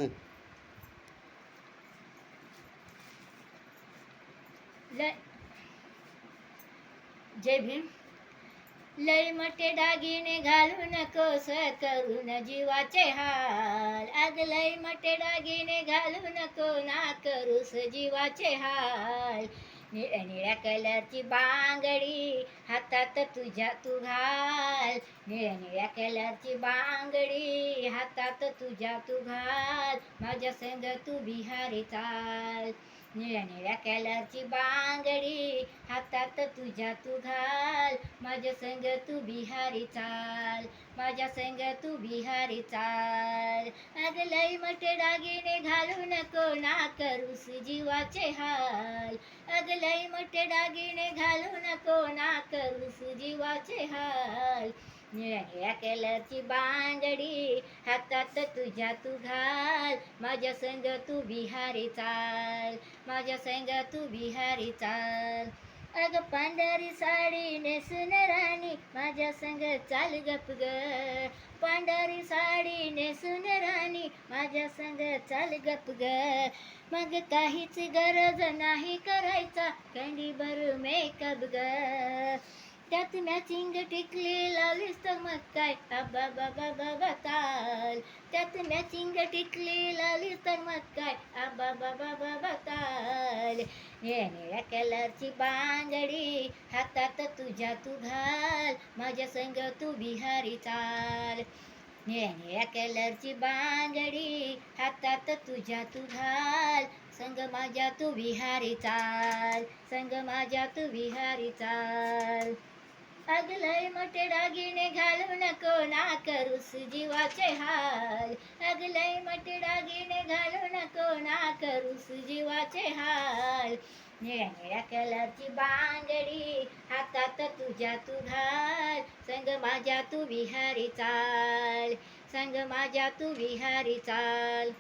म्हणून. जय भीम. लय मोठे दागिने घालू नकोस करून जीवाचे हाल. अग लय मोठे दागिने घालू नको ना करूस जीवाचे हाल. निळ्या निळ्या कलरची बांगडी हातात तुझ्या तू घाल. निळ्या निळ्या कलरची बांगडी हातात तुझ्या तू घाल. माझ्या संग तू बिहारी चाल. निळ्या निळ्या कलरची बांगडी हातात तुझ्या तू घाल. माझ्या संग तू बिहारी चाल. माझ्या संग तू बिहारी चाल. अग लय मोठे दागिने घालू नको ना करूस जीवाचे हाल. अग लय मोठे दागिने घालू नको ना करूस जीवाचे हाल. निळ्या निळ्या कलरची बांगडी हातात तुझ्या तू घाल. माझ्या संग तू बिहारी चाल. माझ्या संग तू बिहारी चाल. अग पांढरी साडी नेसून राणी माझ्या संग चाल गप ग. पांढरी साडी नेसून राणी माझ्या संग चाल गप ग. मग काहीच गरज नाही करायचा कंडीभर मेकअप ग. त्यात मॅचिंग टिकली लावलीस तर मग काय बाबा बाबा बाबा ताल. त्यात मॅचिंग टिकली लावलीस तर मग काय बाबा बाबा बाबा ताल. निळ्या निळ्या कलरची बांगडी हातात तुझ्या तू घाल. माझ्या संग तू बिहारी चाल. निळ्या निळ्या कलरची बांगडी हातात तुझ्या तू घाल. संग माझ्या तू बिहारी चाल. संग माझ्या तू बिहारी चाल. अग लय मोठे दागिने घालू नको ना करूस जीवाचे हाल. अग लय मोठे दागिने घालू नको ना करूस जीवाचे हाल. निळ्या निळ्या कलरची बांगडी हातात तुझ्या तू घाल. संग माझ्या तू बिहारी चाल. संग माझ्या तू बिहारी चाल.